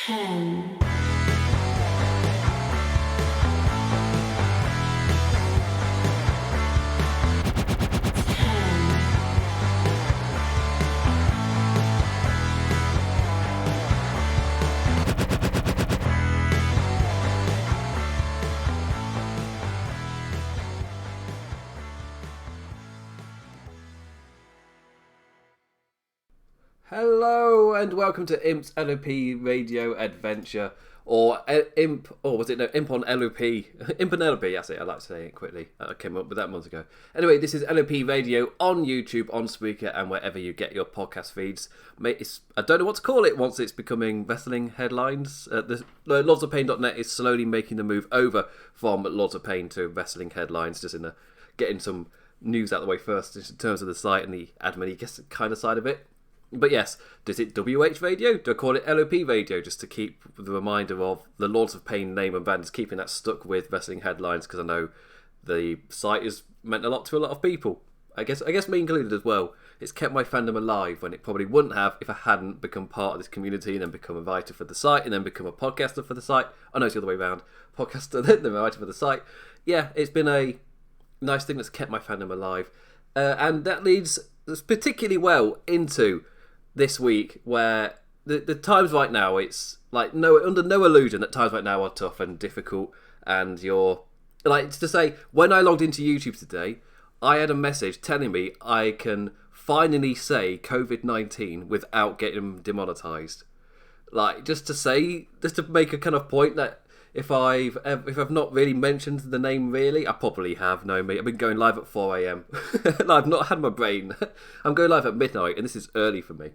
10. Hello and welcome to Imp's LOP Radio Adventure, or Imp on LOP. Imp on LOP, that's it, I like to say it quickly. I came up with that months ago. Anyway, this is LOP Radio on YouTube, on Spreaker, and wherever you get your podcast feeds. I don't know what to call it once it's becoming wrestling headlines. LordsOfPain.net is slowly making the move over from Lords of Pain to wrestling headlines, just getting some news out of the way first in terms of the site and the admin kind of side of it. But yes, is it WH Radio? Do I call it LOP Radio just to keep the reminder of the Lords of Pain name and brand, keeping that stuck with wrestling headlines, because I know the site has meant a lot to a lot of people. I guess me included as well. It's kept my fandom alive when it probably wouldn't have if I hadn't become part of this community and then become a writer for the site and then become a podcaster for the site. Oh no, it's the other way around. Podcaster, then writer for the site. Yeah, it's been a nice thing that's kept my fandom alive. And that leads us particularly well into this week, where the times right now, it's like under no illusion that times right now are tough and difficult, and you're like, to say, when I logged into YouTube today, I had a message telling me I can finally say COVID-19 without getting demonetized. Like, just to make a kind of point that if I've not really mentioned the name really, I probably have. No, mate, I've been going live at 4 a.m. I've not had my brain. I'm going live at midnight, and this is early for me.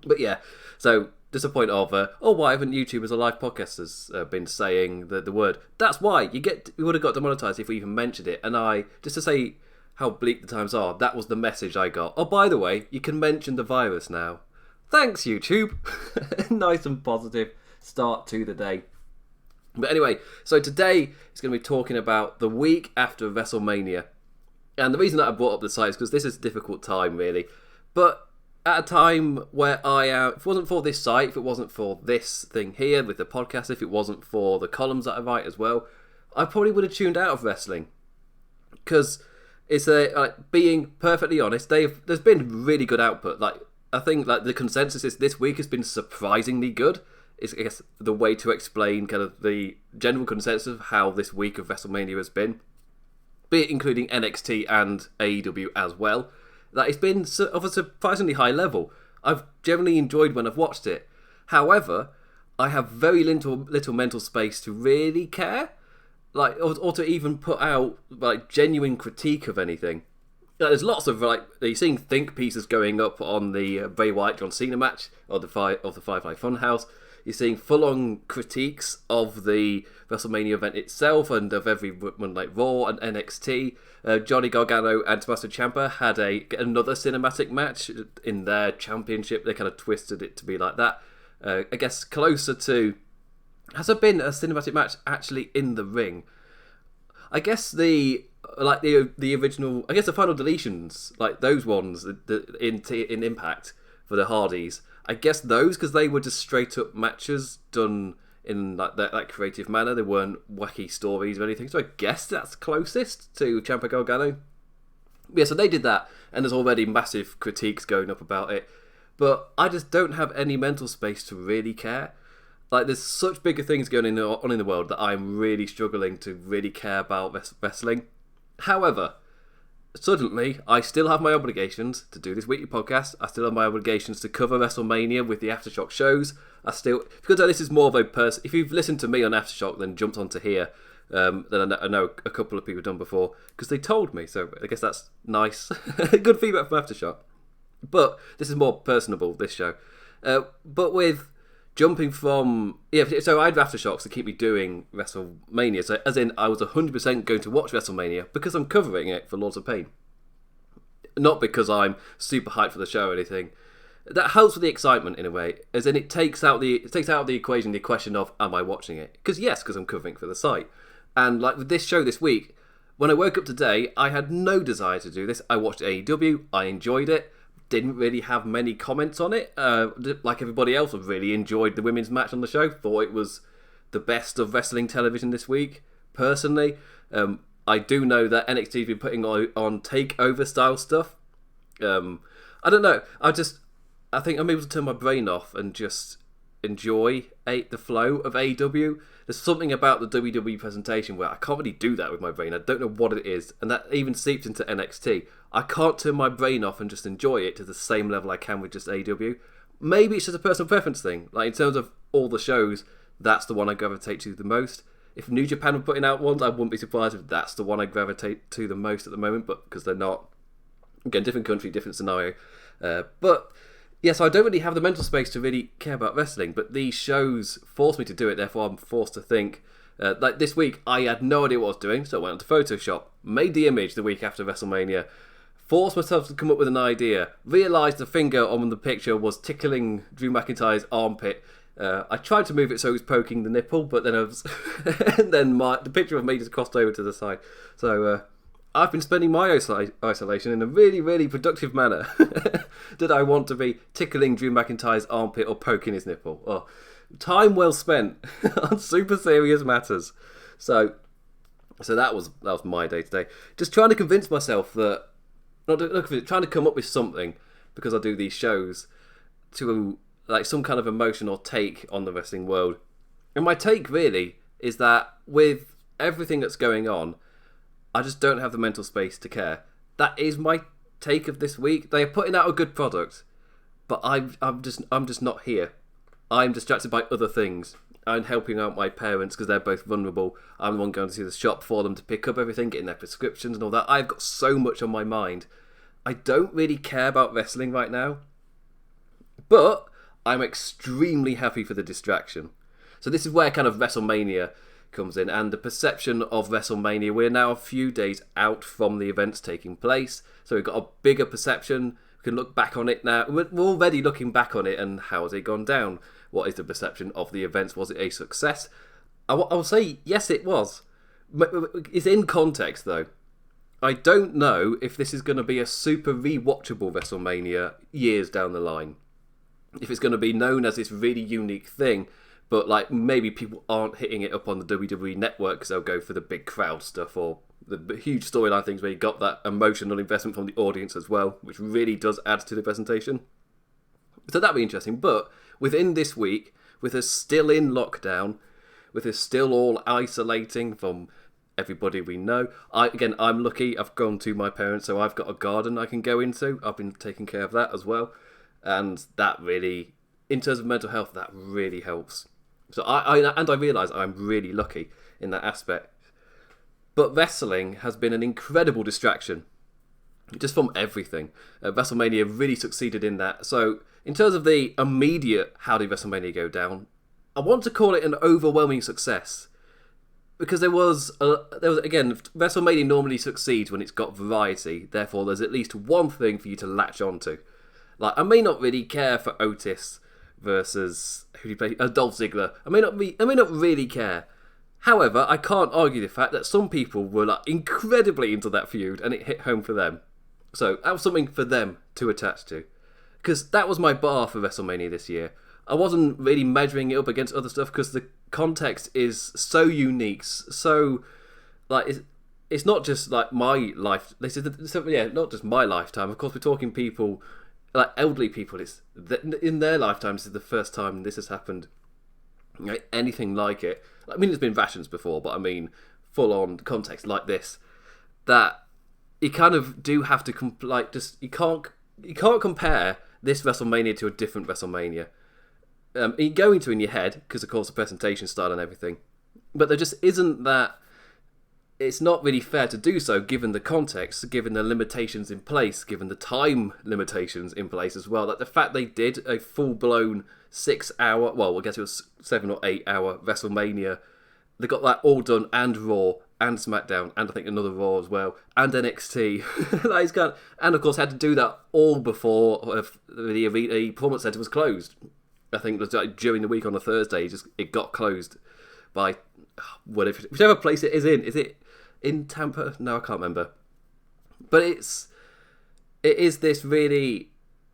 But yeah, so just a point of, why haven't YouTubers or live podcasters been saying the word? That's why you would have got demonetized if we even mentioned it. And just to say how bleak the times are, that was the message I got. Oh, by the way, you can mention the virus now. Thanks, YouTube. Nice and positive start to the day. But anyway, so today it's going to be talking about the week after WrestleMania. And the reason that I brought up the site is because this is a difficult time, really. But at a time where if it wasn't for this site, if it wasn't for this thing here with the podcast, if it wasn't for the columns that I write as well, I probably would have tuned out of wrestling. Because it's being perfectly honest, there's been really good output. Like, I think like the consensus is this week has been surprisingly good. Is, I guess, the way to explain kind of the general consensus of how this week of WrestleMania has been, be it including NXT and AEW as well. That it's been of a surprisingly high level. I've generally enjoyed when I've watched it. However, I have very little mental space to really care, like, or to even put out like genuine critique of anything. There's lots of you're seeing think pieces going up on the Bray Wyatt John Cena match or the Firefly Funhouse. You're seeing full-on critiques of the WrestleMania event itself and of every one like Raw and NXT. Johnny Gargano and Tommaso Ciampa had another cinematic match in their championship. They kind of twisted it to be like that. I guess closer to... Has there been a cinematic match actually in the ring? I guess the original... I guess the final deletions, like those ones in Impact for the Hardys... I guess those, because they were just straight up matches done in like that creative manner. They weren't wacky stories or anything. So I guess that's closest to Ciampa Gargano. Yeah, so they did that, and there's already massive critiques going up about it. But I just don't have any mental space to really care. Like, there's such bigger things going on in the world that I'm really struggling to really care about wrestling. However, suddenly, I still have my obligations to do this weekly podcast. I still have my obligations to cover WrestleMania with the Aftershock shows. Because this is more of a person. If you've listened to me on Aftershock, then jumped onto here, then I know a couple of people have done before because they told me. So I guess that's nice. Good feedback from Aftershock. But this is more personable, this show. But with jumping from... Yeah, so I had Aftershocks to keep me doing WrestleMania. So as in, I was 100% going to watch WrestleMania because I'm covering it for Lords of Pain. Not because I'm super hyped for the show or anything. That helps with the excitement in a way. As in, it takes out of the equation the question of, am I watching it? Because I'm covering it for the site. And like with this show this week, when I woke up today, I had no desire to do this. I watched AEW, I enjoyed it. didn't really have many comments on it. Like everybody else, I really enjoyed the women's match on the show. Thought it was the best of wrestling television this week, personally. I do know that NXT's been putting on takeover style stuff. I don't know. I think I'm able to turn my brain off and just enjoy the flow of AEW. There's something about the WWE presentation where I can't really do that with my brain. I don't know what it is, and that even seeps into NXT. I can't turn my brain off and just enjoy it to the same level I can with just AEW. Maybe it's just a personal preference thing. Like, in terms of all the shows, that's the one I gravitate to the most. If New Japan were putting out ones, I wouldn't be surprised if that's the one I gravitate to the most at the moment, but because they're not. Again, different country, different scenario. But yes, I don't really have the mental space to really care about wrestling, but these shows force me to do it, therefore I'm forced to think. Like this week, I had no idea what I was doing, so I went onto Photoshop, made the image the week after WrestleMania, forced myself to come up with an idea, realised the finger on the picture was tickling Drew McIntyre's armpit. I tried to move it so it was poking the nipple, but then and then the picture of me just crossed over to the side. So I've been spending my isolation in a really, really productive manner. Did I want to be tickling Drew McIntyre's armpit or poking his nipple? Oh, time well spent on super serious matters. So that was my day today. Just trying to convince myself that, trying to come up with something, because I do these shows, to like some kind of emotion or take on the wrestling world. And my take really is that with everything that's going on, I just don't have the mental space to care. That is my take of this week. They are putting out a good product, but I'm just not here. I'm distracted by other things. I'm helping out my parents because they're both vulnerable. I'm the one going to see the shop for them to pick up everything, getting their prescriptions and all that. I've got so much on my mind. I don't really care about wrestling right now, but I'm extremely happy for the distraction. So this is where kind of WrestleMania comes in, and the perception of WrestleMania. We're now a few days out from the events taking place, so we've got a bigger perception. We can look back on it now. We're already looking back on it, and how has it gone down? What is the perception of the events? Was it a success? I will say yes, it was. It's in context though. I don't know if this is going to be a super rewatchable WrestleMania years down the line. If it's going to be known as this really unique thing, but like maybe people aren't hitting it up on the WWE network because they'll go for the big crowd stuff or the huge storyline things where you got that emotional investment from the audience as well, which really does add to the presentation. So that'd be interesting. But within this week, with us still in lockdown, with us still all isolating from everybody we know, I'm lucky. I've gone to my parents, so I've got a garden I can go into. I've been taking care of that as well. And that really, in terms of mental health, that really helps. So I realise I'm really lucky in that aspect. But wrestling has been an incredible distraction, just from everything. WrestleMania really succeeded in that. So in terms of the immediate how did WrestleMania go down, I want to call it an overwhelming success. Because there was again, WrestleMania normally succeeds when it's got variety. Therefore, there's at least one thing for you to latch onto. Like, I may not really care for Otis versus who do you play? Dolph Ziggler. I may not really care. However, I can't argue the fact that some people were like incredibly into that feud, and it hit home for them. So that was something for them to attach to, because that was my bar for WrestleMania this year. I wasn't really measuring it up against other stuff because the context is so unique, so like it's not just like my life. Not just my lifetime. Of course, we're talking people. Like elderly people, in their lifetimes, this is the first time this has happened. Anything like it. I mean, there's been versions before, but I mean, full-on context like this, that you kind of do have to you can't compare this WrestleMania to a different WrestleMania. You're going to in your head because, of course, the presentation style and everything, but there just isn't that. It's not really fair to do so given the context, given the limitations in place, given the time limitations in place as well. Like the fact they did a full-blown 6 hour, well, I guess it was 7 or 8 hour WrestleMania. They got that all done, and Raw, and SmackDown, and I think another Raw as well, and NXT. And of course had to do that all before the Performance Center was closed. I think it was like during the week on a Thursday, it got closed by whichever place it is in. Is it in Tampa? No, I can't remember. But it is this really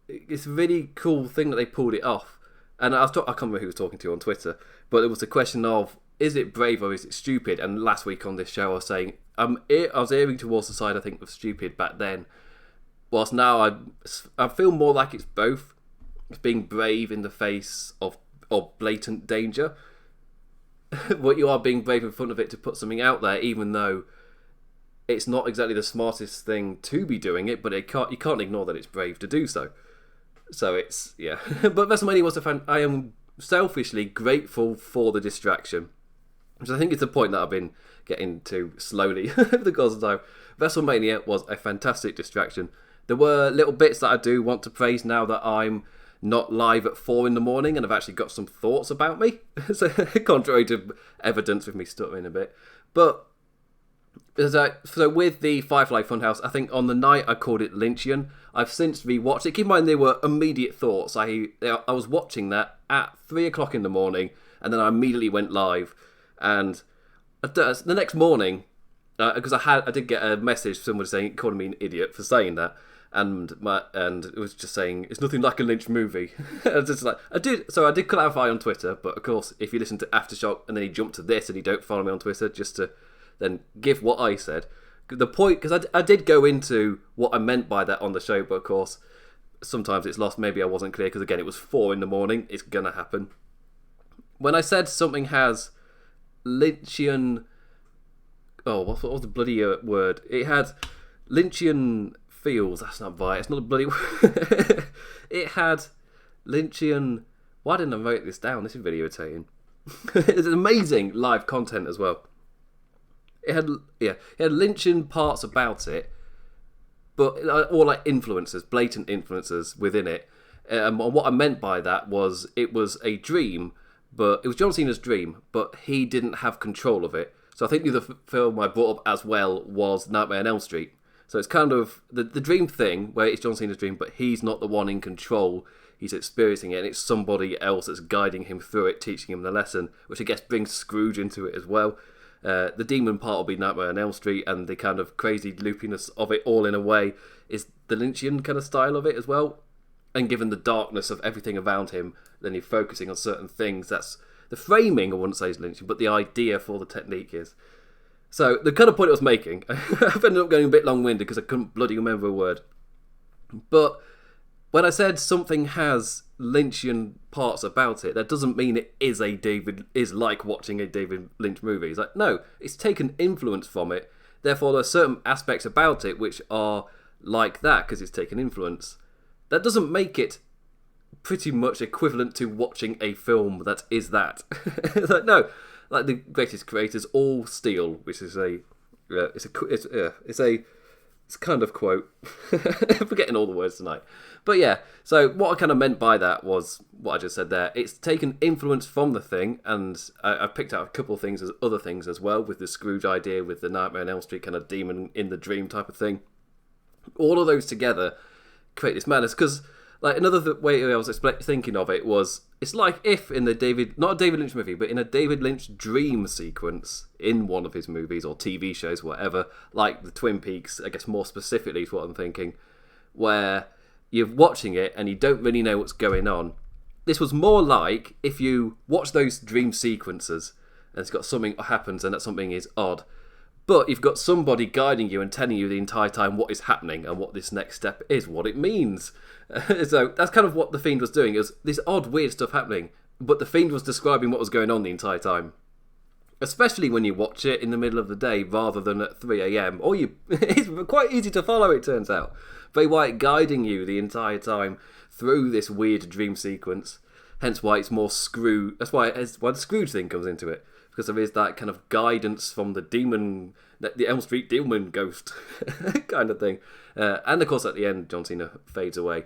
it's a really cool thing that they pulled it off. And I can't remember who was talking to on Twitter, but it was a question of, is it brave or is it stupid? And last week on this show, I was saying I was erring towards the side, I think, of stupid back then. Whilst now I feel more like it's both. It's being brave in the face of blatant danger. But you are being brave in front of it to put something out there, even though it's not exactly the smartest thing to be doing it. But you can't ignore that it's brave to do so. So it's, yeah. But WrestleMania was I am selfishly grateful for the distraction, which I think is the point that I've been getting to slowly over the course of time. WrestleMania was a fantastic distraction. There were little bits that I do want to praise now that I'm not live at 4 a.m. and I've actually got some thoughts about me. So, contrary to evidence with me stuttering a bit. But so with the Firefly Funhouse, I think on the night I called it Lynchian. I've since rewatched it. Keep in mind they were immediate thoughts. I was watching that at 3 o'clock in the morning, and then I immediately went live. And the next morning, because I did get a message from someone calling me an idiot for saying that, and it was just saying it's nothing like a Lynch movie. I was just like, I did clarify on Twitter, but of course if you listen to Aftershock and then you jump to this and you don't follow me on Twitter, just to then give what I said. The point, because I did go into what I meant by that on the show, but of course sometimes it's lost. Maybe I wasn't clear because again it was 4 a.m. It's gonna happen. When I said something has Lynchian, what was the bloody word? It had Lynchian feels. That's not right. It's not a bloody word. It had Lynchian. Why didn't I write this down? This is videotaping. It's amazing live content as well. It had Lynchian parts about it, but all like influences, blatant influences within it. And what I meant by that was it was a dream, but it was John Cena's dream, but he didn't have control of it. So I think the other film I brought up as well was Nightmare on Elm Street. So it's kind of the dream thing where it's John Cena's dream, but he's not the one in control. He's experiencing it, and it's somebody else that's guiding him through it, teaching him the lesson, which I guess brings Scrooge into it as well. The demon part will be Nightmare on Elm Street, and the kind of crazy loopiness of it all in a way is the Lynchian kind of style of it as well. And given the darkness of everything around him, then you're focusing on certain things. That's the framing, I wouldn't say is Lynchian, but the idea for the technique is. So the kind of point I was making, I've ended up going a bit long-winded because I couldn't bloody remember a word. But when I said something has Lynchian parts about it, that doesn't mean it is like watching a David Lynch movie. It's like, no, it's taken influence from it. Therefore, there are certain aspects about it which are like that because it's taken influence. That doesn't make it pretty much equivalent to watching a film that is that. It's like, no, like the greatest creators all steal, which is it's kind of quote. I'm forgetting all the words tonight. But yeah, so what I kind of meant by that was what I just said there. It's taken influence from the thing, and I picked out a couple of things as other things as well, with the Scrooge idea, with the Nightmare on Elm Street kind of demon in the dream type of thing. All of those together create this madness, because like another way I was thinking of it was, it's like if in the not a David Lynch movie, but in a David Lynch dream sequence in one of his movies or TV shows, whatever, like the Twin Peaks, I guess more specifically is what I'm thinking, where you're watching it and you don't really know what's going on. This was more like if you watch those dream sequences and it's got something happens and that something is odd, but you've got somebody guiding you and telling you the entire time what is happening and what this next step is, what it means. So that's kind of what The Fiend was doing. It was this odd, weird stuff happening, but The Fiend was describing what was going on the entire time. Especially when you watch it in the middle of the day rather than at 3 a.m. It's quite easy to follow, it turns out. Bray Wyatt guiding you the entire time through this weird dream sequence. Hence why it's more Scrooge. That's why the Scrooge thing comes into it. Because there is that kind of guidance from the demon, the Elm Street demon ghost kind of thing. And of course at the end, John Cena fades away.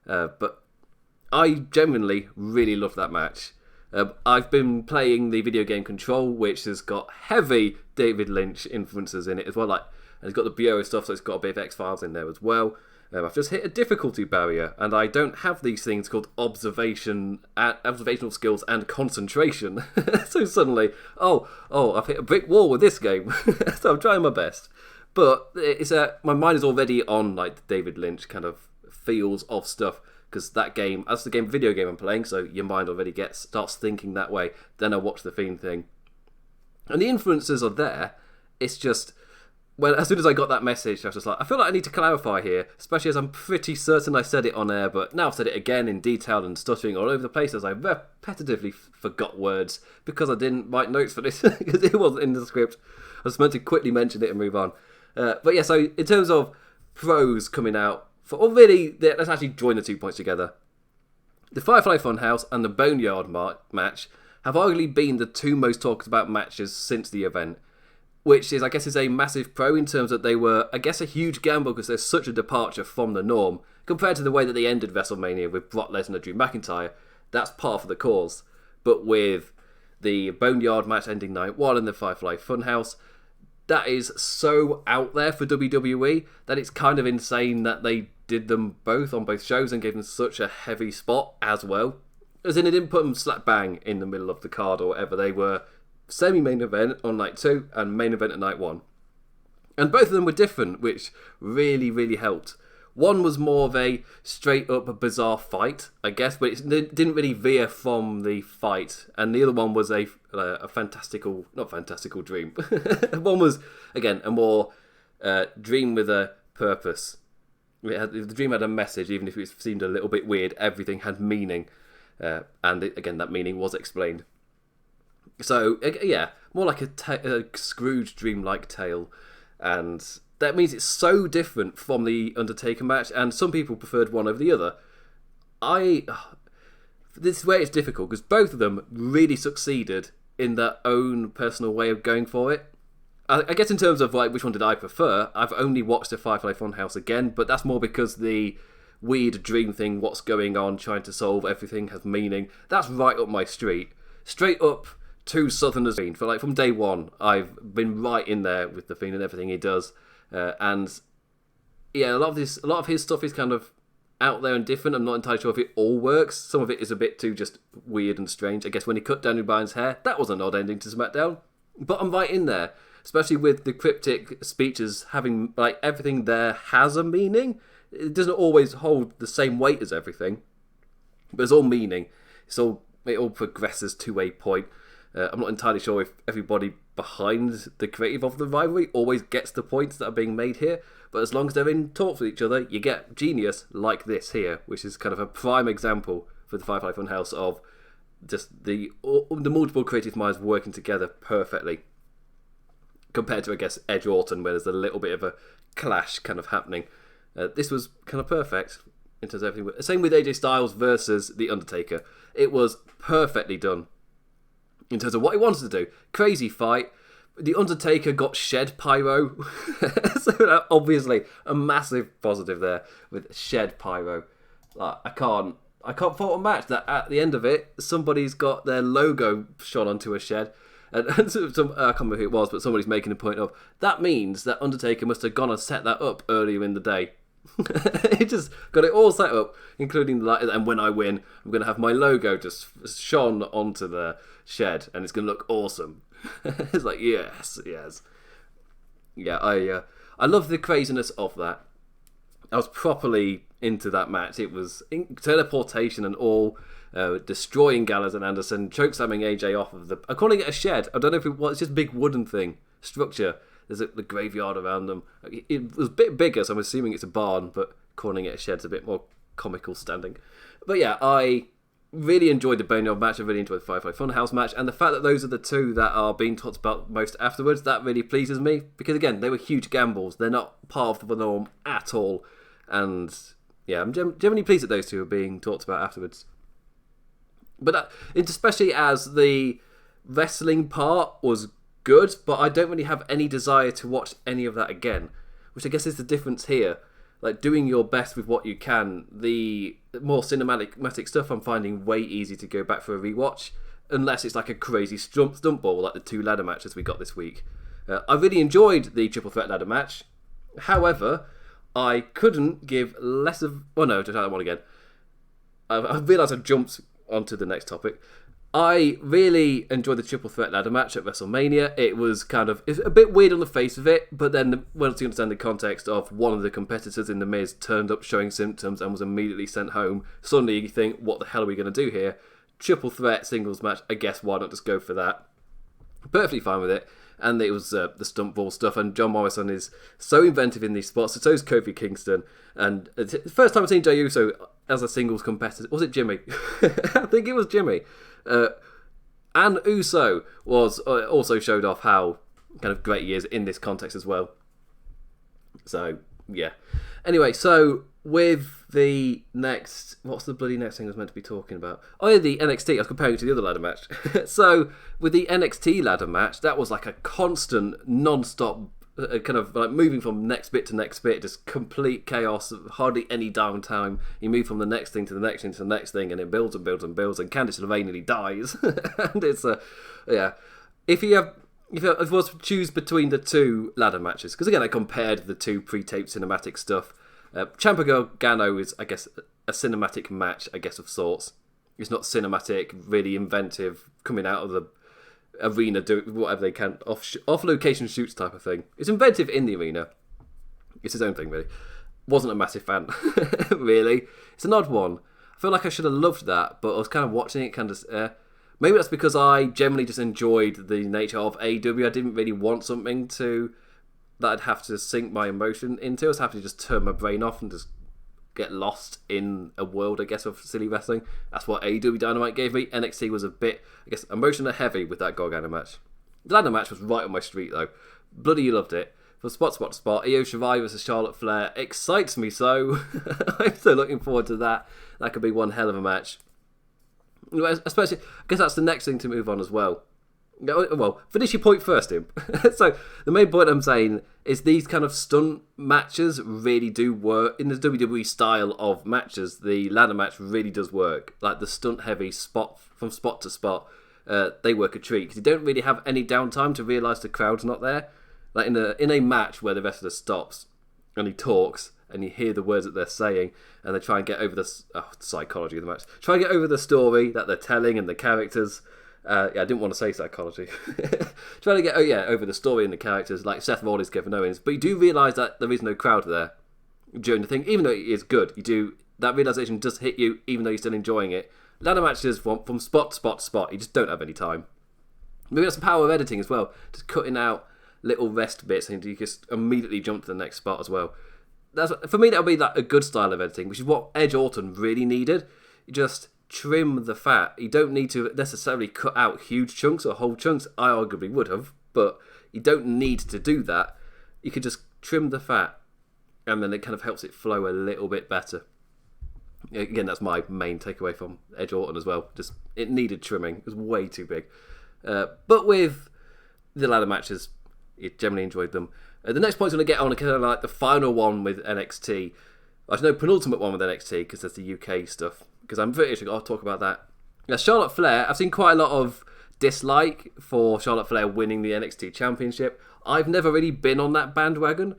But I genuinely really loved that match. I've been playing the video game Control, which has got heavy David Lynch influences in it as well. And it's got the Bureau stuff, so it's got a bit of X-Files in there as well. I've just hit a difficulty barrier, and I don't have these things called observational skills and concentration. So suddenly, I've hit a brick wall with this game. So I'm trying my best. But my mind is already on like the David Lynch kind of feels of stuff, because that game, that's the video game I'm playing, so your mind already starts thinking that way. Then I watch the Fiend thing. And the influences are there. It's just, well, as soon as I got that message, I was just like, I feel like I need to clarify here, especially as I'm pretty certain I said it on air, but now I've said it again in detail and stuttering all over the place as I repetitively forgot words because I didn't write notes for this, because it wasn't in the script. I was meant to quickly mention it and move on. But yeah, so in terms of pros coming out, let's actually join the 2 points together. The Firefly Funhouse and the Boneyard match have arguably been the two most talked about matches since the event, which is, I guess, is a massive pro in terms that they were, I guess, a huge gamble because there's such a departure from the norm compared to the way that they ended WrestleMania with Brock Lesnar and Drew McIntyre. That's part of the cause. But with the Boneyard match ending night 1 and the Firefly Funhouse, that is so out there for WWE that it's kind of insane that they did them both on both shows and gave them such a heavy spot as well. As in, it didn't put them slap bang in the middle of the card or whatever. They were semi-main event on night 2 and main event at night 1. And both of them were different, which really, really helped. One was more of a straight-up bizarre fight, I guess, but it didn't really veer from the fight. And the other one was a not fantastical dream. One was, again, a more dream with a purpose. The dream had a message, even if it seemed a little bit weird. Everything had meaning. And again, that meaning was explained. So, yeah, more like a Scrooge dream-like tale. And that means it's so different from the Undertaker match, and some people preferred one over the other. This is where it's difficult, because both of them really succeeded in their own personal way of going for it. I guess in terms of like which one did I prefer, I've only watched the Firefly Funhouse again, but that's more because the weird dream thing, what's going on, trying to solve everything has meaning, that's right up my street. Straight up to Southerners Fiend. From day one, I've been right in there with the Fiend and everything he does. And yeah, a lot of his stuff is kind of out there and different. I'm not entirely sure if it all works. Some of it is a bit too just weird and strange. I guess when he cut Daniel Bryan's hair, that was an odd ending to SmackDown. But I'm right in there, especially with the cryptic speeches having, like, everything there has a meaning. It doesn't always hold the same weight as everything, but it's all meaning. It all progresses to a point. I'm not entirely sure if everybody behind the creative of the rivalry always gets the points that are being made here, but as long as they're in talks with each other, you get genius like this here, which is kind of a prime example for the Firefly Funhouse of just the multiple creative minds working together perfectly, compared to, I guess, Edge Orton, where there's a little bit of a clash kind of happening. This was kind of perfect in terms of everything. Same with AJ Styles versus The Undertaker. It was perfectly done in terms of what he wanted to do. Crazy fight. The Undertaker got shed pyro. So obviously a massive positive there with shed pyro. Like, I can't fault a match that at the end of it, somebody's got their logo shot onto a shed. And I can't remember who it was, but somebody's making a point of, that means that Undertaker must have gone and set that up earlier in the day. He just got it all set up, including the light. And when I win, I'm going to have my logo just shone onto the shed, and it's going to look awesome. It's like, yes. Yeah, I love the craziness of that. I was properly into that match. It was teleportation and all, destroying Gallows and Anderson, chokeslamming AJ off of I'm calling it a shed. I don't know if it's just a big wooden thing, structure. There's the graveyard around them. It was a bit bigger, so I'm assuming it's a barn, but calling it a shed's a bit more comical standing. But yeah, I really enjoyed the Boneyard match. I really enjoyed the Firefly Funhouse match, and the fact that those are the two that are being talked about most afterwards, that really pleases me, because again, they were huge gambles. They're not part of the norm at all, and yeah, I'm generally pleased that those two are being talked about afterwards. But especially as the wrestling part was good, but I don't really have any desire to watch any of that again, which I guess is the difference here. Like, doing your best with what you can. The more cinematic stuff I'm finding way easy to go back for a rewatch, unless it's like a crazy stump ball like the 2 ladder matches we got this week. I really enjoyed the triple threat ladder match. However, I couldn't give less of... Oh no, just that one again. I realised I jumped onto the next topic. I really enjoyed the triple threat ladder match at WrestleMania. It was it's a bit weird on the face of it, but then once you understand the context of one of the competitors in The Miz turned up showing symptoms and was immediately sent home, suddenly you think, what the hell are we going to do here? Triple threat singles match, I guess why not just go for that? Perfectly fine with it. And it was the stunt ball stuff, and John Morrison is so inventive in these spots, so is Kofi Kingston. And the first time I've seen Jey Uso as a singles competitor, was it Jimmy? I think it was Jimmy. And Uso was also showed off how kind of great he is in this context as well. So, yeah. Anyway, so with the next... What's the bloody next thing I was meant to be talking about? Oh, yeah, the NXT. I was comparing it to the other ladder match. So, with the NXT ladder match, that was like a constant, non-stop, kind of like moving from next bit to next bit, just complete chaos, hardly any downtime. You move from the next thing to the next thing to the next thing, and it builds and builds and builds, and Candice LeRae nearly dies. And it's yeah. If you was to choose between the two ladder matches, because again I compared the two pre-taped cinematic stuff. Ciampa Gargano is, I guess, a cinematic match, I guess, of sorts. It's not cinematic, really inventive, coming out of the arena, doing whatever they can, off-location shoots type of thing. It's inventive in the arena. It's his own thing, really. Wasn't a massive fan, really. It's an odd one. I feel like I should have loved that, but I was kind of watching it, maybe that's because I generally just enjoyed the nature of AEW. I didn't really want something that I'd have to sink my emotion into. I was happy to just turn my brain off and just get lost in a world, I guess, of silly wrestling. That's what AEW Dynamite gave me. NXT was a bit, I guess, emotional heavy with that Gargano match. The ladder match was right on my street, though. Bloody loved it. For spot. Io Shirai versus Charlotte Flair excites me so. I'm so looking forward to that. That could be one hell of a match. Especially, I guess that's the next thing to move on as well. Well, finish your point first, Tim. So, the main point I'm saying is these kind of stunt matches really do work. In the WWE style of matches, the ladder match really does work. Like the stunt-heavy spot from spot to spot, they work a treat. Because you don't really have any downtime to realise the crowd's not there. Like in a match where the wrestler stops and he talks and you hear the words that they're saying and they try and get over the psychology of the match. Try and get over the story that they're telling and the characters. I didn't want to say psychology. Trying to get over the story and the characters, like Seth Rollins, Kevin Owens, but you do realise that there is no crowd there during the thing, even though it is good. That realisation does hit you, even though you're still enjoying it. Ladder matches from spot to spot, you just don't have any time. Maybe that's the power of editing as well, just cutting out little rest bits and you just immediately jump to the next spot as well. For me, that would be like a good style of editing, which is what Edge Orton really needed. You just trim the fat. You don't need to necessarily cut out huge chunks or whole chunks. I arguably would have, but you don't need to do that. You could just trim the fat and then it kind of helps it flow a little bit better. Again, that's my main takeaway from Edge Orton as well. Just it needed trimming. It was way too big. But with the ladder matches, you generally enjoyed them. The next point I'm going to get on is kind of like the final one with NXT. I know penultimate one with NXT because there's the UK stuff. Because I'm pretty sure I'll talk about that. Now, Charlotte Flair, I've seen quite a lot of dislike for Charlotte Flair winning the NXT Championship. I've never really been on that bandwagon.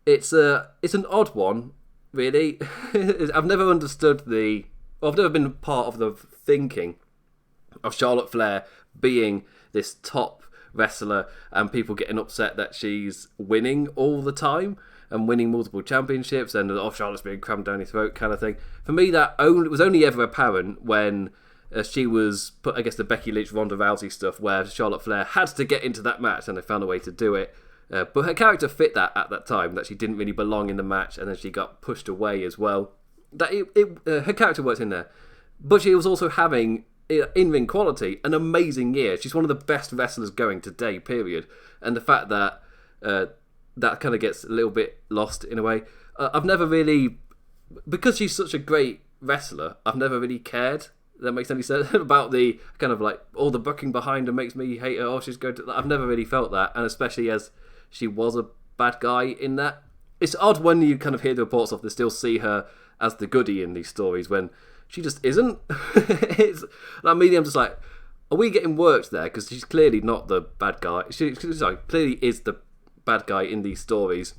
It's an odd one, really. I've never understood I've never been part of the thinking of Charlotte Flair being this top wrestler and people getting upset that she's winning all the time and winning multiple championships and Charlotte's being crammed down your throat kind of thing. For me, that was only ever apparent when she was put, I guess, the Becky Lynch, Ronda Rousey stuff where Charlotte Flair had to get into that match and they found a way to do it. But her character fit that at that time, that she didn't really belong in the match and then she got pushed away as well. Her character worked in there. But she was also having, in-ring quality, an amazing year. She's one of the best wrestlers going today, period. And the fact that that kind of gets a little bit lost in a way. I've never really, because she's such a great wrestler, I've never really cared. That makes any sense about the kind of like all the booking behind her makes me hate her. Oh, she's going to. I've never really felt that, and especially as she was a bad guy in that. It's odd when you kind of hear the reports of they still see her as the goodie in these stories when she just isn't. It's like me. I'm just like, are we getting worked there? Because she's clearly not the bad guy. She clearly is the bad guy in these stories.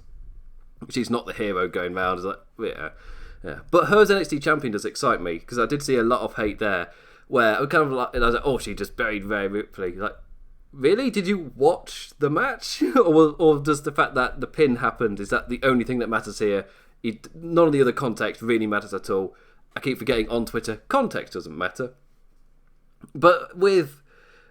She's not the hero going round. It's like, yeah. But her as NXT champion does excite me because I did see a lot of hate there. where I kind of like, and I was like, oh, she just buried Rhea Ripley. Like, really? Did you watch the match? or does the fact that the pin happened, is that the only thing that matters here? None of the other context really matters at all. I keep forgetting on Twitter, context doesn't matter. But with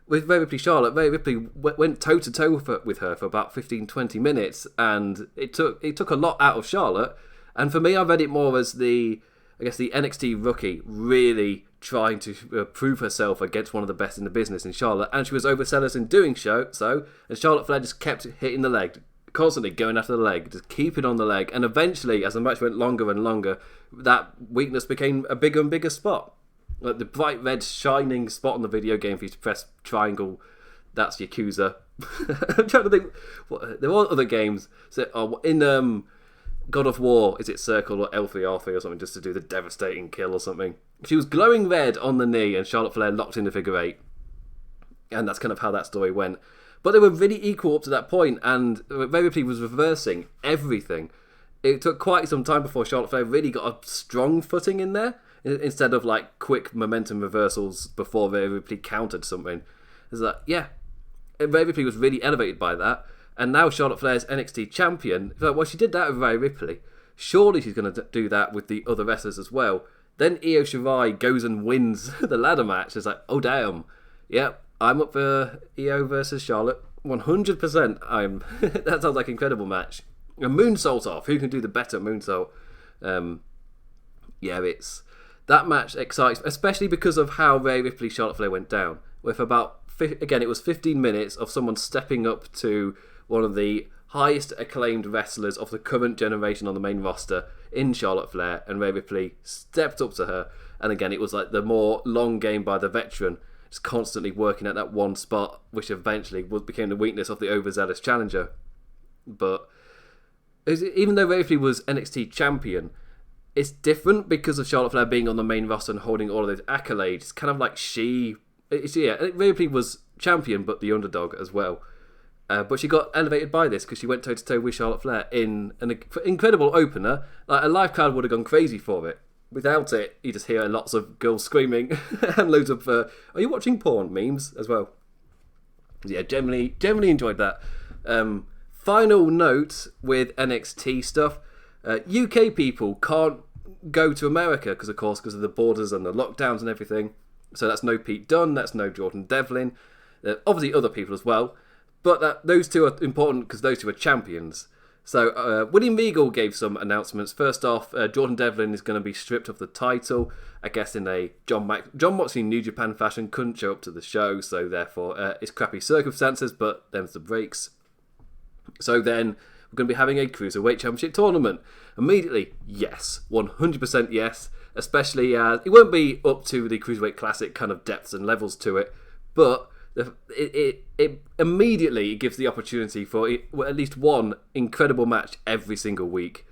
Rhea Ripley Charlotte, Rhea Ripley went toe to toe with her for about 15-20 minutes, and it took a lot out of Charlotte. And for me, I read it more as the NXT rookie really trying to prove herself against one of the best in the business in Charlotte, and she was overzealous in doing so. And Charlotte Flair just kept hitting the leg, constantly going after the leg, just keeping on the leg, and eventually, as the match went longer and longer, that weakness became a bigger and bigger spot. Like the bright red shining spot on the video game for you to press triangle, that's Yakuza. I'm trying to think. There were other games. So, in God of War, is it circle or L3R3 or something, just to do the devastating kill or something? She was glowing red on the knee, and Charlotte Flair locked in the figure eight. And that's kind of how that story went. But they were really equal up to that point, and Rhea Ripley was reversing everything. It took quite some time before Charlotte Flair really got a strong footing in there, instead of like quick momentum reversals before Rhea Ripley countered something. It's like, yeah, Rhea Ripley was really elevated by that, and now Charlotte Flair's NXT champion. Like, well, she did that with Rhea Ripley. Surely she's going to do that with the other wrestlers as well. Then Io Shirai goes and wins the ladder match. It's like, oh damn, yep, I'm up for Io versus Charlotte. 100%. That sounds like an incredible match. A moonsault off. Who can do the better moonsault? It's that match excites, especially because of how Rhea Ripley Charlotte Flair went down. With about it was 15 minutes of someone stepping up to one of the highest acclaimed wrestlers of the current generation on the main roster in Charlotte Flair, and Rhea Ripley stepped up to her. And again, it was like the more long game by the veteran, just constantly working at that one spot, which eventually became the weakness of the overzealous challenger. But even though Rhea Ripley was NXT champion, it's different because of Charlotte Flair being on the main roster and holding all of those accolades. It's kind of like Rhea Ripley was champion, but the underdog as well. But she got elevated by this because she went toe to toe with Charlotte Flair in an incredible opener. Like, a live crowd would have gone crazy for it. Without it, you just hear lots of girls screaming and loads of "Are you watching porn?" memes as well. Yeah, generally enjoyed that. Final note with NXT stuff. UK people can't go to America because of the borders and the lockdowns and everything. So that's no Pete Dunne, that's no Jordan Devlin. Obviously other people as well. But those two are important because those two are champions. So William Regal gave some announcements. First off, Jordan Devlin is going to be stripped of the title. I guess in a John Moxley New Japan fashion, couldn't show up to the show. So therefore, it's crappy circumstances, but them's the breaks. So then we're going to be having a Cruiserweight Championship tournament. Immediately, yes. 100% yes. Especially as it won't be up to the Cruiserweight Classic kind of depths and levels to it, but it immediately gives the opportunity for at least one incredible match every single week.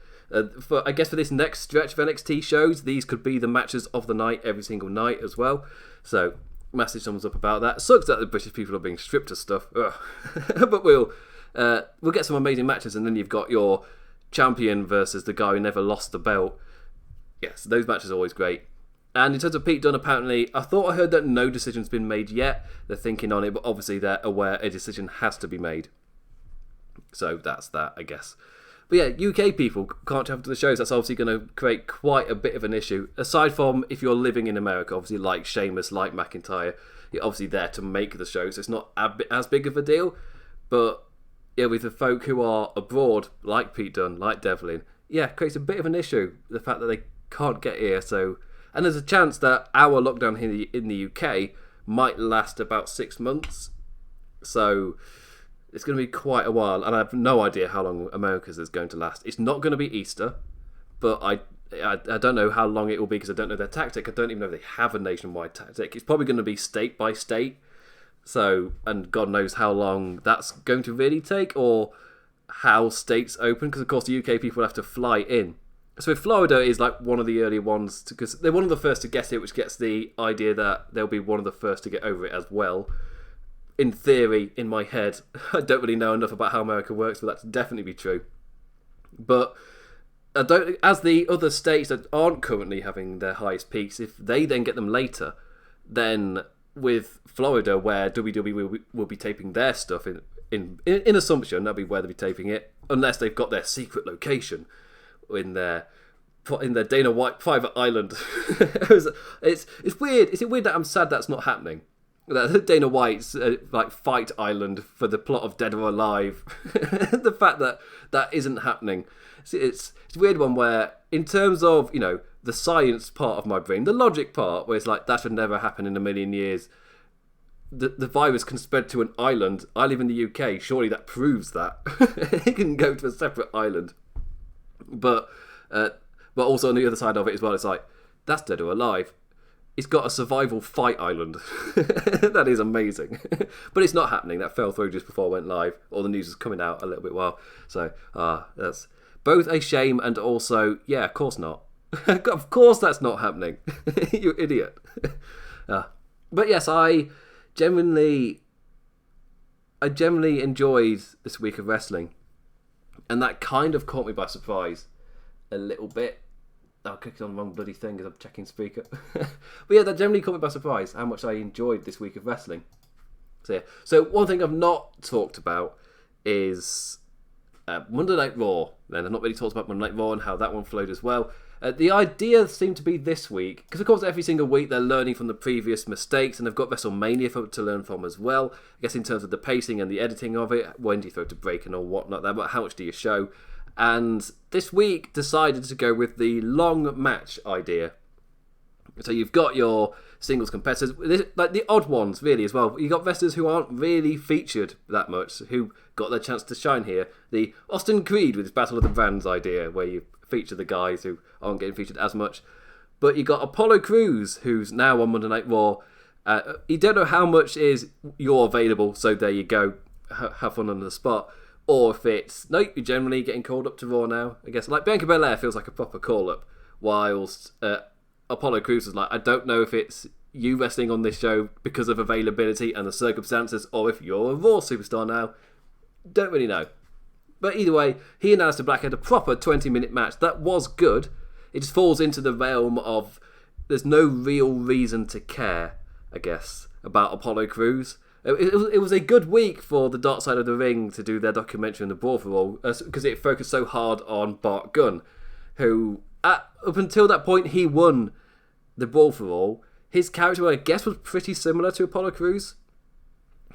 For this next stretch of NXT shows, these could be the matches of the night every single night as well. So, massive thumbs up about that. Sucks that the British people are being stripped of stuff, but we'll get some amazing matches, and then you've got your champion versus the guy who never lost the belt. Yes, those matches are always great. And in terms of Pete Dunne, apparently, I thought I heard that no decision's been made yet. They're thinking on it, but obviously they're aware a decision has to be made. So that's that, I guess. But yeah, UK people can't travel to the shows. That's obviously going to create quite a bit of an issue. Aside from if you're living in America, obviously like Sheamus, like McIntyre, you're obviously there to make the show, so it's not as big of a deal. But yeah, with the folk who are abroad, like Pete Dunne, like Devlin, yeah, it creates a bit of an issue. The fact that they can't get here, so... And there's a chance that our lockdown here in the UK might last about 6 months. So it's going to be quite a while. And I have no idea how long America's is going to last. It's not going to be Easter. But I don't know how long it will be because I don't know their tactic. I don't even know if they have a nationwide tactic. It's probably going to be state by state. So, and God knows how long that's going to really take. Or how states open. Because, of course, the UK people have to fly in. So Florida is like one of the earlier ones because they're one of the first to get it, which gets the idea that they'll be one of the first to get over it as well. In theory, in my head, I don't really know enough about how America works for that to definitely be true. But as the other states that aren't currently having their highest peaks, if they then get them later, than with Florida, where WWE will be taping their stuff in assumption that'll be where they'll be taping it, unless they've got their secret location in their Dana White private island. It's weird. Is it weird that I'm sad that's not happening? That Dana White's fight island for the plot of Dead or Alive. The fact that isn't happening. It's a weird one where, in terms of, the science part of my brain, the logic part, where it's like, that would never happen in a million years. The virus can spread to an island. I live in the UK. Surely that proves that. It can go to a separate island. But also on the other side of it as well, it's like, that's Dead or Alive. It's got a survival fight island. That is amazing. But it's not happening. That fell through just before I went live. All the news is coming out a little bit while. So that's both a shame and also, yeah, of course not. Of course that's not happening. You idiot. But yes, I genuinely enjoyed this week of wrestling. And that kind of caught me by surprise a little bit. I'm clicking on the wrong bloody thing as I'm checking Spreaker. But yeah, that generally caught me by surprise how much I enjoyed this week of wrestling. So one thing I've not talked about is Monday Night Raw. Then I've not really talked about Monday Night Raw and how that one flowed as well. The idea seemed to be this week, because of course every single week they're learning from the previous mistakes, and they've got WrestleMania to learn from as well. I guess in terms of the pacing and the editing of it, when do you throw to break and all whatnot, but how much do you show? And this week decided to go with the long match idea. So you've got your singles competitors, like the odd ones really as well. You've got wrestlers who aren't really featured that much, who got their chance to shine here. The Austin Creed with his Battle of the Brands idea, where you feature the guys who aren't getting featured as much. But you got Apollo Crews, who's now on Monday Night Raw. You don't know how much is you're available, so there you go. Have fun on the spot. Or if it's, no, you're generally getting called up to Raw now. I guess like Bianca Belair feels like a proper call-up, whilst Apollo Crews is like, I don't know if it's you wrestling on this show because of availability and the circumstances, or if you're a Raw superstar now. Don't really know. But either way, he and Aleister Black had a proper 20-minute match that was good. It just falls into the realm of there's no real reason to care, I guess, about Apollo Crews. It was a good week for the Dark Side of the Ring to do their documentary on the Brawl for All, because it focused so hard on Bart Gunn, who, up until that point, he won the Brawl for All. His character, I guess, was pretty similar to Apollo Crews,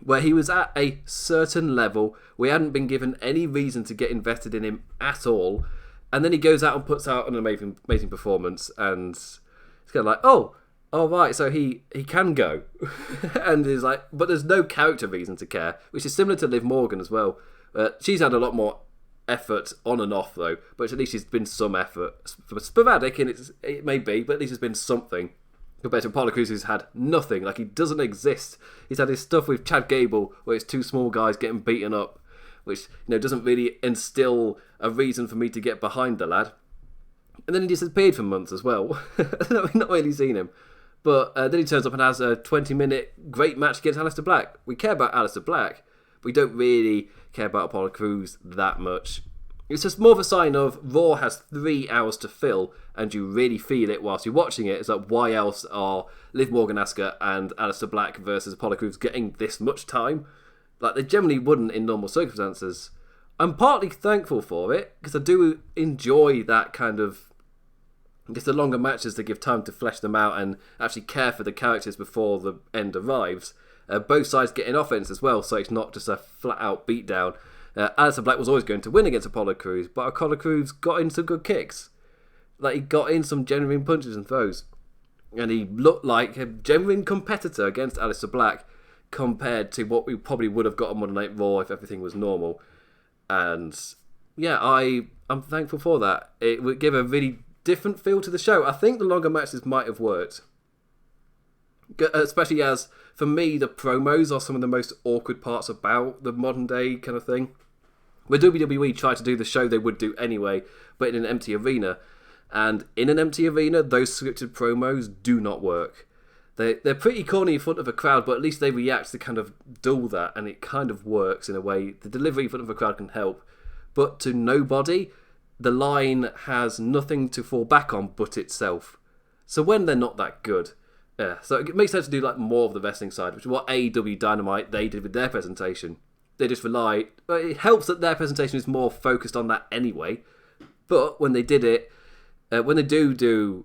where he was at a certain level. We hadn't been given any reason to get invested in him at all, and then he goes out and puts out an amazing performance, and it's kind of like, oh right, so he can go. And he's like, but there's no character reason to care, which is similar to Liv Morgan as well. She's had a lot more effort on and off though, but at least there's been some effort. Sporadic, and it may be, but at least there's been something. Compared to Apollo Crews, who's had nothing, like he doesn't exist. He's had his stuff with Chad Gable, where it's two small guys getting beaten up, which doesn't really instill a reason for me to get behind the lad. And then he disappeared for months as well. We've not really seen him. But then he turns up and has a 20-minute great match against Aleister Black. We care about Aleister Black, but we don't really care about Apollo Crews that much. It's just more of a sign of Raw has 3 hours to fill, and you really feel it whilst you're watching it. It's like, why else are Liv Morgan, Asuka, and Aleister Black versus Apollo Crews getting this much time? Like, they generally wouldn't in normal circumstances. I'm partly thankful for it, because I do enjoy that kind of, I guess, the longer matches to give time to flesh them out and actually care for the characters before the end arrives. Both sides get in offense as well, so it's not just a flat-out beatdown. Aleister Black was always going to win against Apollo Crews, but Apollo Crews got in some good kicks. Like, he got in some genuine punches and throws. And he looked like a genuine competitor against Aleister Black compared to what we probably would have got on Monday Night Raw if everything was normal. And, yeah, I'm thankful for that. It would give a really different feel to the show. I think the longer matches might have worked, especially as, for me, the promos are some of the most awkward parts about the modern day kind of thing, where WWE tried to do the show they would do anyway, but in an empty arena. And in an empty arena, those scripted promos do not work. They're pretty corny in front of a crowd, but at least they react to kind of dull that, and it kind of works in a way. The delivery in front of a crowd can help, but to nobody, the line has nothing to fall back on but itself. So when they're not that good, Yeah, so it makes sense to do like more of the wrestling side, which is what AEW Dynamite they did with their presentation. They just rely. It helps that their presentation is more focused on that anyway. But when they did it, when they do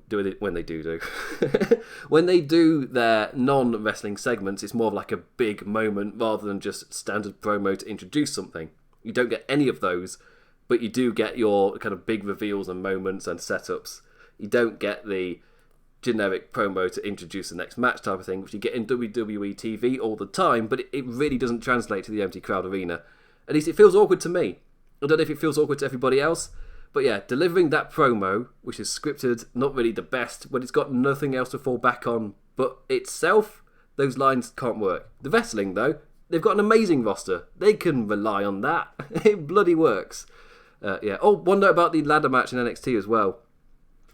when they do their non-wrestling segments, it's more of like a big moment rather than just standard promo to introduce something. You don't get any of those, but you do get your kind of big reveals and moments and setups. You don't get the generic promo to introduce the next match type of thing, which you get in WWE TV all the time, but it really doesn't translate to the empty crowd arena. At least it feels awkward to me. I don't know if it feels awkward to everybody else, but yeah, delivering that promo, which is scripted, not really the best, when it's got nothing else to fall back on but itself, those lines can't work. The wrestling, though, they've got an amazing roster. They can rely on that. It bloody works. Yeah. Oh, one note about the ladder match in NXT as well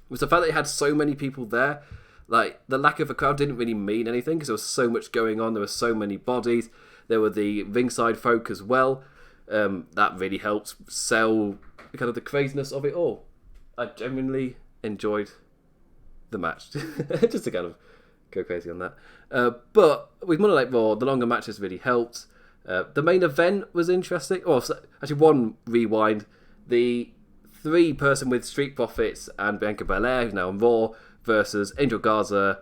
was the fact that it had so many people there. Like, the lack of a crowd didn't really mean anything because there was so much going on. There were so many bodies. There were the ringside folk as well. That really helped sell kind of the craziness of it all. I genuinely enjoyed the match. Just to kind of go crazy on that. But with Monday Night Raw, the longer matches really helped. The main event was interesting. Oh, actually, one rewind. The 3-person with Street Profits and Bianca Belair, who's now on Raw, versus Angel Garza,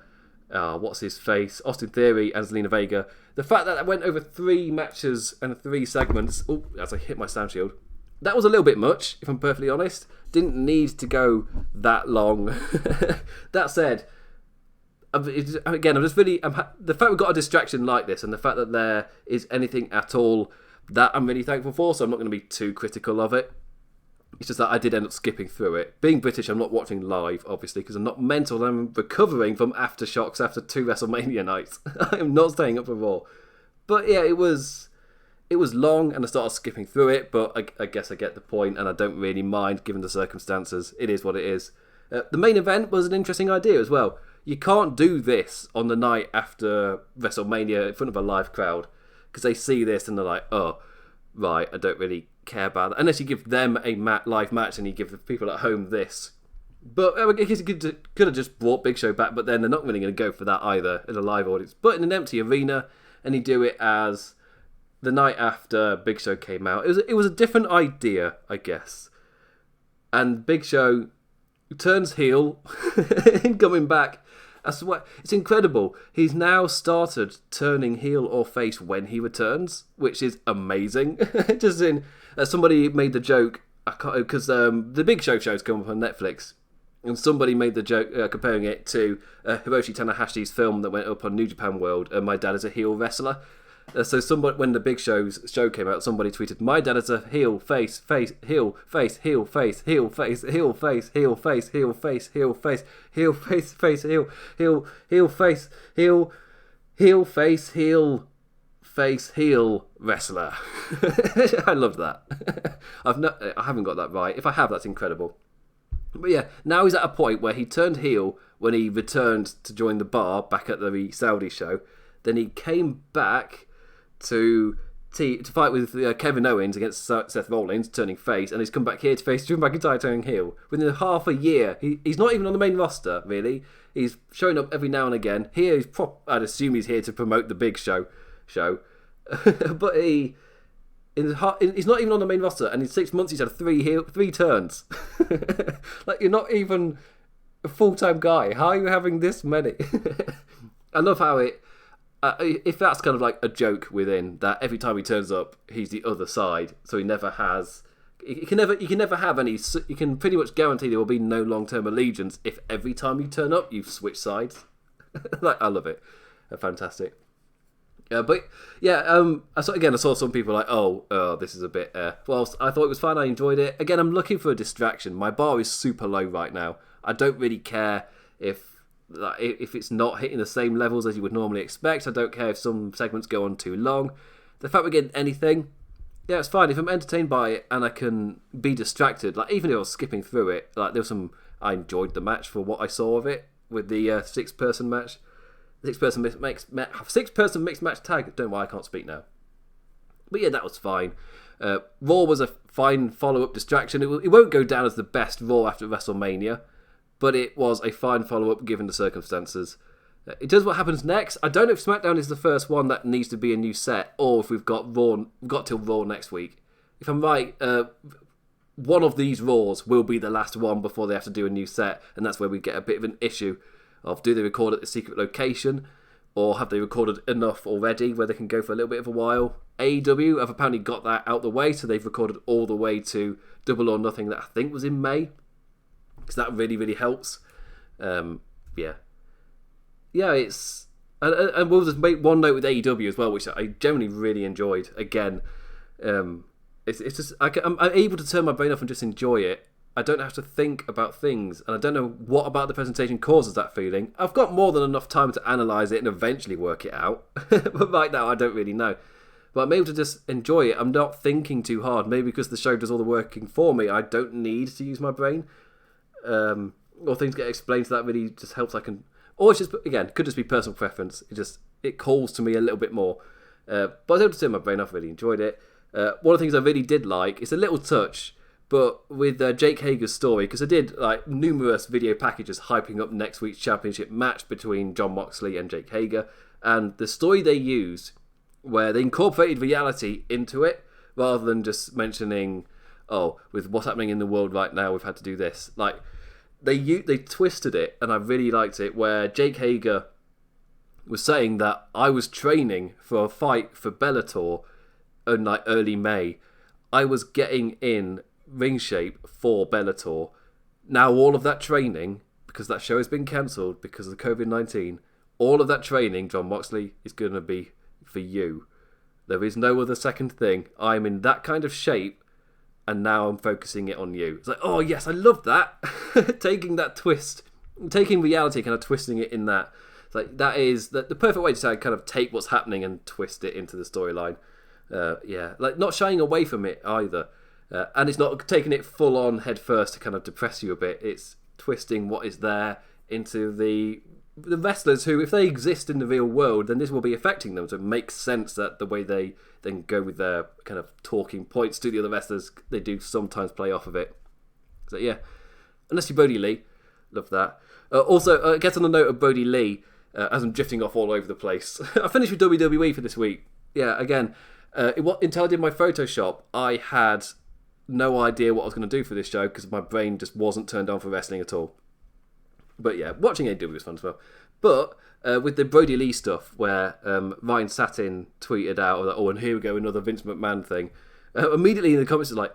what's his face, Austin Theory, and Zelina Vega. The fact that went over 3 matches and 3 segments, as I hit my sound shield, that was a little bit much, if I'm perfectly honest. Didn't need to go that long. That said, again, the fact we've got a distraction like this, and the fact that there is anything at all, that I'm really thankful for, so I'm not going to be too critical of it. It's just that I did end up skipping through it. Being British, I'm not watching live, obviously, because I'm not mental. I'm recovering from aftershocks after 2 WrestleMania nights. I am not staying up for Raw. But yeah, it was long, and I started skipping through it, but I guess I get the point, and I don't really mind, given the circumstances. It is what it is. The main event was an interesting idea as well. You can't do this on the night after WrestleMania in front of a live crowd, because they see this and they're like, oh, right, I don't really care about that. Unless you give them a live match and you give the people at home this. But I guess you could have just brought Big Show back, but then they're not really going to go for that either in a live audience. But in an empty arena, and you do it as the night after Big Show came out. It was a different idea, I guess. And Big Show turns heel in coming back. It's incredible. He's now started turning heel or face when he returns, which is amazing. Just somebody made the joke, because the Big Show shows come up on Netflix, and somebody made the joke comparing it to Hiroshi Tanahashi's film that went up on New Japan World, My Dad is a Heel Wrestler. So when the Big show came out, somebody tweeted, "My dad is a heel, face, heel, face, heel, face, heel, face, heel, face, heel, face, heel, face, heel, face, heel, face, face, heel, face, heel, face, heel, face, heel wrestler." I loved that. I haven't got that right. If I have, that's incredible. But yeah, now he's at a point where he turned heel when he returned to join the bar back at the Saudi show. Then he came back to fight with Kevin Owens against Seth Rollins, turning face, and he's come back here to face Drew McIntyre, turning heel. Within half a year, he's not even on the main roster, really. He's showing up every now and again. Here, I'd assume he's here to promote the Big Show. But he's not even on the main roster, and in 6 months he's had three turns. Like, you're not even a full-time guy. How are you having this many? I love how if that's kind of like a joke within that, every time he turns up, he's the other side. So he never has. You can never have any. You can pretty much guarantee there will be no long-term allegiance if every time you turn up, you switch sides. Like, I love it. Fantastic. But yeah, I saw some people like, oh, this is a bit. Well, I thought it was fun. I enjoyed it. Again, I'm looking for a distraction. My bar is super low right now. I don't really care if it's not hitting the same levels as you would normally expect. I don't care if some segments go on too long. The fact we're getting anything, yeah, it's fine. If I'm entertained by it and I can be distracted, like even if I was skipping through it, like there was I enjoyed the match for what I saw of it with the 6-person match. 6-person mixed match tag. Don't know why I can't speak now. But yeah, that was fine. Raw was a fine follow-up distraction. It won't go down as the best Raw after WrestleMania, but it was a fine follow-up given the circumstances. In terms of what happens next, I don't know if SmackDown is the first one that needs to be a new set, or if we've got till Raw next week. If I'm right, one of these Raws will be the last one before they have to do a new set, and that's where we get a bit of an issue of, do they record at the secret location, or have they recorded enough already where they can go for a little bit of a while? AEW have apparently got that out the way, so they've recorded all the way to Double or Nothing that I think was in May, because that really, really helps. Yeah, it's... And we'll just make one note with AEW as well, which I generally really enjoyed. Again, it's just... I'm able to turn my brain off and just enjoy it. I don't have to think about things, and I don't know what about the presentation causes that feeling. I've got more than enough time to analyse it and eventually work it out, but right now I don't really know. But I'm able to just enjoy it. I'm not thinking too hard. Maybe because the show does all the working for me, I don't need to use my brain. Or things get explained, so that really just helps. Or it's just, again, could just be personal preference. It calls to me a little bit more. But I was able to turn my brain off, really enjoyed it. One of the things I really did like, it's a little touch, but with Jake Hager's story, because I did like numerous video packages hyping up next week's championship match between Jon Moxley and Jake Hager, and the story they used, where they incorporated reality into it, rather than just mentioning, oh, with what's happening in the world right now, we've had to do this. Like, they twisted it, and I really liked it, where Jake Hager was saying that I was training for a fight for Bellator in like early May. I was getting in ring shape for Bellator. Now all of that training, because that show has been cancelled because of COVID-19, all of that training, Jon Moxley, is going to be for you. There is no other second thing. I'm in that kind of shape, and now I'm focusing it on you. It's like, oh yes, I love that. Taking that twist, taking reality, kind of twisting it in that. It's like, that is the perfect way to kind of take what's happening and twist it into the storyline. Like not shying away from it either. And it's not taking it full on head first to kind of depress you a bit. It's twisting what is there into the wrestlers who, if they exist in the real world, then this will be affecting them. So it makes sense that the way they then go with their kind of talking points to the other wrestlers, they do sometimes play off of it. So yeah, unless you're Brody Lee, love that. Also, get on the note of Brody Lee, as I'm drifting off all over the place. I finished with WWE for this week. Yeah, again, until I did my Photoshop, I had no idea what I was going to do for this show because my brain just wasn't turned on for wrestling at all. But yeah, watching AEW was fun as well. But with the Brody Lee stuff, where Ryan Satin tweeted out, oh, and here we go, another Vince McMahon thing. Immediately in the comments, it's like,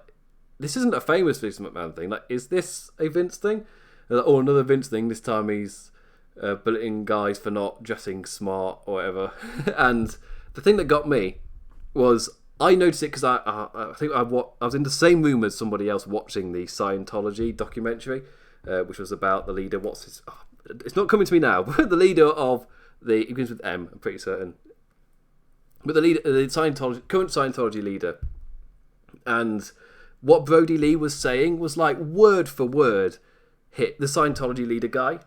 this isn't a famous Vince McMahon thing. Like, is this a Vince thing? Like, oh, another Vince thing. This time he's bulleting guys for not dressing smart or whatever. And the thing that got me was, I noticed it because I think I was in the same room as somebody else watching the Scientology documentary, which was about the leader. It's not coming to me now, but the leader of it begins with M, I'm pretty certain. But the leader, current Scientology leader, and what Brody Lee was saying was like word for word hit the Scientology leader guy.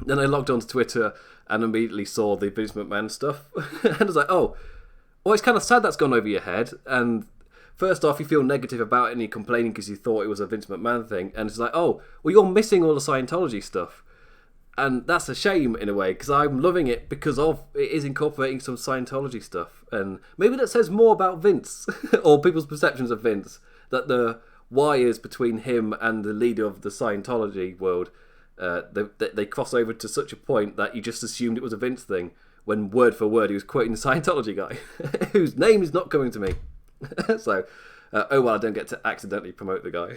Then I logged onto Twitter and immediately saw the Vince McMahon stuff, and I was like, oh. Well, it's kind of sad that's gone over your head, and first off, you feel negative about it and you're complaining because you thought it was a Vince McMahon thing, and it's like, oh, well, you're missing all the Scientology stuff. And that's a shame, in a way, because I'm loving it because it is incorporating some Scientology stuff, and maybe that says more about Vince, or people's perceptions of Vince, that the wires between him and the leader of the Scientology world, they cross over to such a point that you just assumed it was a Vince thing, when word for word he was quoting the Scientology guy, whose name is not coming to me. So, oh well, I don't get to accidentally promote the guy.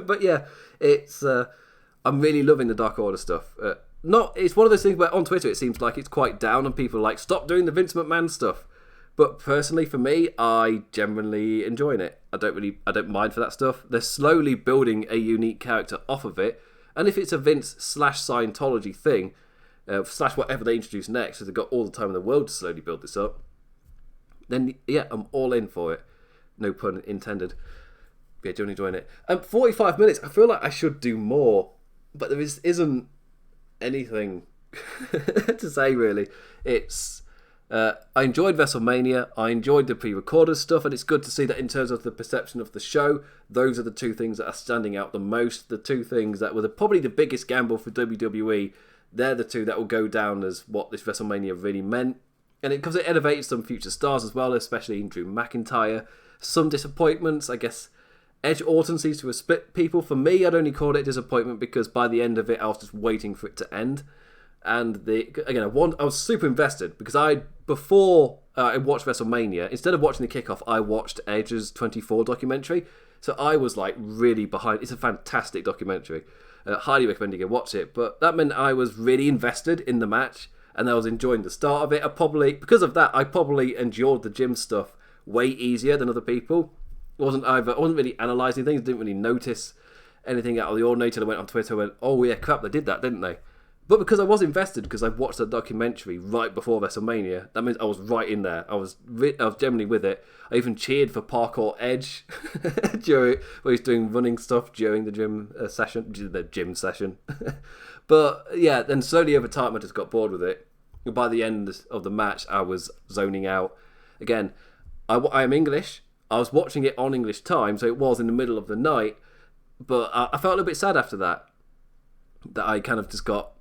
But yeah, it's I'm really loving the Dark Order stuff. It's one of those things where on Twitter it seems like it's quite down and people are like, stop doing the Vince McMahon stuff. But personally, for me, I genuinely enjoying it. I don't mind for that stuff. They're slowly building a unique character off of it, and if it's a Vince/Scientology thing, / whatever they introduce next, so they've got all the time in the world to slowly build this up, then yeah, I'm all in for it. No pun intended. Yeah, Johnny enjoying it. 45 minutes, I feel like I should do more, but there isn't anything to say really. It's I enjoyed WrestleMania, I enjoyed the pre-recorded stuff, and it's good to see that in terms of the perception of the show, those are the two things that are standing out the most, the two things that were probably the biggest gamble for WWE they're the two that will go down as what this WrestleMania really meant. And it elevates some future stars as well, especially in Drew McIntyre. Some disappointments, I guess. Edge Orton seems to have split people. For me, I'd only call it a disappointment because by the end of it, I was just waiting for it to end. And I was super invested because before I watched WrestleMania, instead of watching the kickoff, I watched Edge's 24 documentary. So I was like really behind. It's a fantastic documentary. Highly recommend you go watch it. But that meant I was really invested in the match and I was enjoying the start of it. Because of that, I probably endured the gym stuff way easier than other people. I wasn't really analysing things, didn't really notice anything out of the ordinary till I went on Twitter and went, oh yeah, crap, they did that, didn't they? But because I was invested, because I watched the documentary right before WrestleMania, that means I was right in there. I was generally with it. I even cheered for Parkour Edge where he's doing running stuff during the gym session. But yeah, then slowly over time I just got bored with it. By the end of the match, I was zoning out. Again, I am English. I was watching it on English time, so it was in the middle of the night. But I felt a little bit sad after that I kind of just got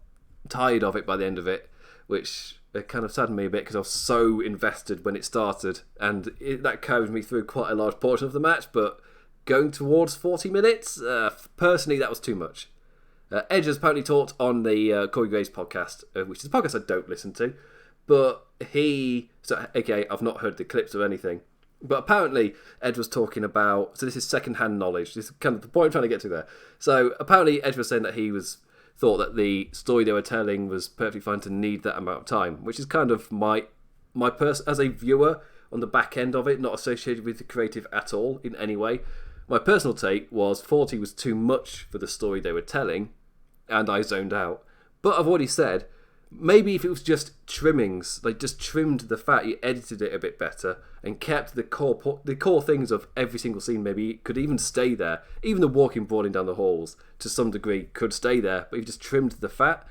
tired of it by the end of it, which kind of saddened me a bit because I was so invested when it started, and that carried me through quite a large portion of the match. But going towards 40 minutes, personally, that was too much. Edge has apparently talked on the Corey Graves podcast, which is a podcast I don't listen to, but I've not heard the clips or anything. But apparently, Edge was talking about... So this is second-hand knowledge. This is kind of the point I'm trying to get to there. So apparently, Edge was saying that he thought that the story they were telling was perfectly fine to need that amount of time, which is kind of my as a viewer on the back end of it, not associated with the creative at all in any way. My personal take was 40 was too much for the story they were telling, and I zoned out. But I've already said, maybe if it was just trimmings, like just trimmed the fat, you edited it a bit better and kept the core things of every single scene, maybe it could even stay there. Even the walking, brawling down the halls to some degree could stay there, but if you just trimmed the fat,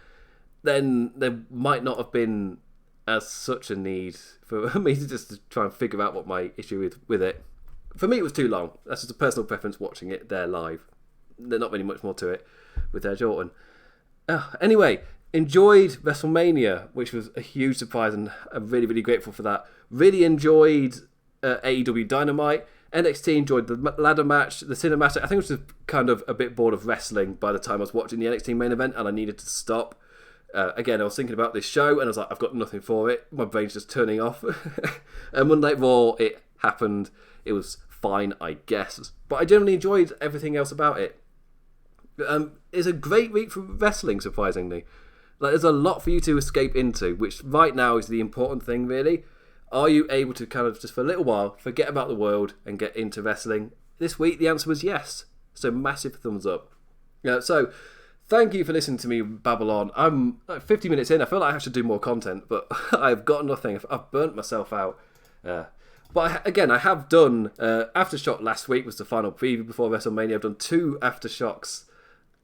then there might not have been as such a need for me to just try and figure out what my issue is with it. For me, it was too long. That's just a personal preference watching it there live. There's not really much more to it with Edge Orton. Anyway, enjoyed WrestleMania, which was a huge surprise, and I'm really, really grateful for that. Really enjoyed AEW Dynamite. NXT enjoyed the ladder match, the cinematic. I think I was just kind of a bit bored of wrestling by the time I was watching the NXT main event, and I needed to stop. Again, I was thinking about this show, and I was like, I've got nothing for it. My brain's just turning off. And Monday Night Raw, it happened. It was fine, I guess. But I generally enjoyed everything else about it. It's a great week for wrestling, surprisingly. Like, there's a lot for you to escape into, which right now is the important thing, really. Are you able to kind of just for a little while forget about the world and get into wrestling? This week, the answer was yes. So massive thumbs up. So thank you for listening to me babble on. I'm like 50 minutes in. I feel like I should do more content, but I've got nothing. I've burnt myself out. But I have done... Aftershock last week was the final preview before WrestleMania. I've done 2 Aftershocks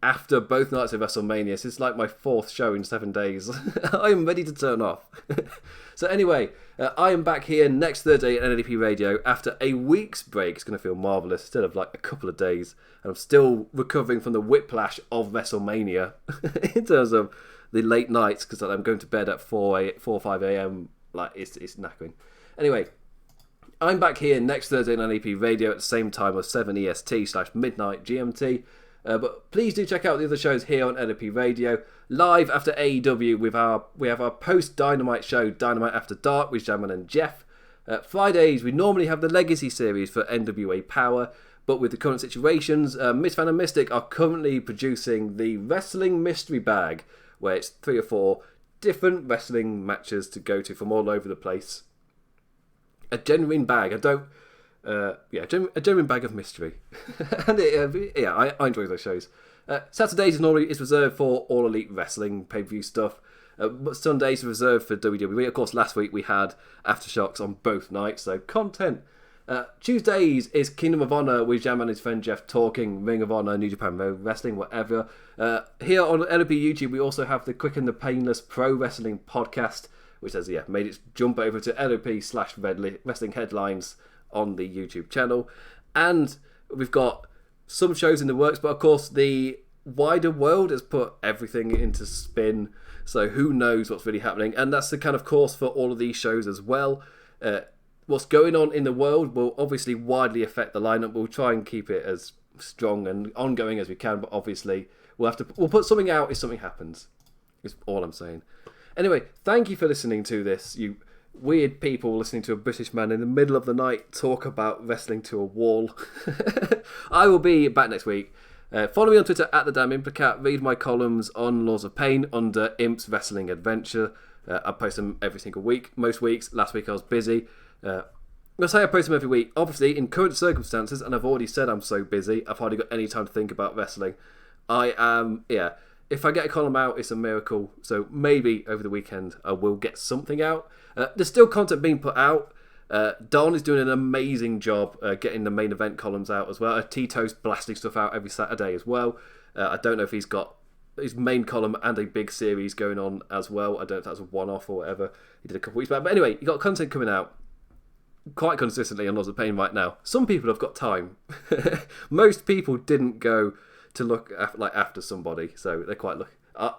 after both nights of WrestleMania. So it's like my 4th show in 7 days. I am ready to turn off. So anyway, I am back here next Thursday at LOP Radio after a week's break. It's going to feel marvellous instead of like a couple of days. And I'm still recovering from the whiplash of WrestleMania in terms of the late nights, because I'm going to bed at 4 or 5 a.m. Like, it's knackering. Anyway, I'm back here next Thursday at LOP Radio at the same time as 7 EST/midnight GMT. But please do check out the other shows here on LOP Radio. Live after AEW, we have our post-Dynamite show, Dynamite After Dark, with Jamin and Jeff. Fridays, we normally have the Legacy series for NWA Power, but with the current situations, Miss Fan and Mystic are currently producing the Wrestling Mystery Bag, where it's 3 or 4 different wrestling matches to go to from all over the place. A genuine bag. A genuine bag of mystery. And I enjoy those shows. Saturdays is reserved for All Elite Wrestling pay-per-view stuff. But Sundays are reserved for WWE. Of course, last week we had Aftershocks on both nights, so content. Tuesdays is Kingdom of Honor with Jam and his friend Jeff talking Ring of Honor, New Japan Pro Wrestling, whatever. Here on LOP YouTube, we also have the Quick and the Painless Pro Wrestling podcast, which has made its jump over to LOP/Wrestling Headlines on the YouTube channel. And we've got some shows in the works, but of course the wider world has put everything into spin, so who knows what's really happening. And that's the kind of course for all of these shows as well. What's going on in the world will obviously widely affect the lineup. We'll try and keep it as strong and ongoing as we can, but obviously we'll put something out if something happens, is all I'm saying. Anyway, thank you for listening to this, you weird people listening to a British man in the middle of the night talk about wrestling to a wall. I will be back next week. Follow me on Twitter at the damn Implicat. Read my columns on Laws of Pain under Imp's Wrestling Adventure. I post them every single week. Most weeks. Last week I was busy. I say I post them every week. Obviously, in current circumstances, and I've already said I'm so busy, I've hardly got any time to think about wrestling. If I get a column out, it's a miracle. So maybe over the weekend I will get something out. There's still content being put out. Don is doing an amazing job getting the main event columns out as well. Tito's blasting stuff out every Saturday as well. I don't know if he's got his main column and a big series going on as well. I don't know if that's a one-off or whatever. He did a couple weeks back. But anyway, you got content coming out quite consistently on Laws of Pain right now. Some people have got time. Most people didn't go to look after somebody, so they're quite lucky.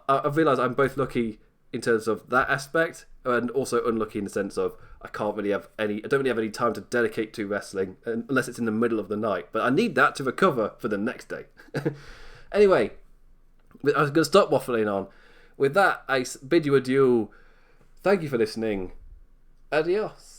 I've realised I'm both lucky in terms of that aspect, and also unlucky in the sense of I don't really have any time to dedicate to wrestling unless it's in the middle of the night. But I need that to recover for the next day. Anyway, I was going to stop waffling on. With that, I bid you adieu. Thank you for listening. Adios.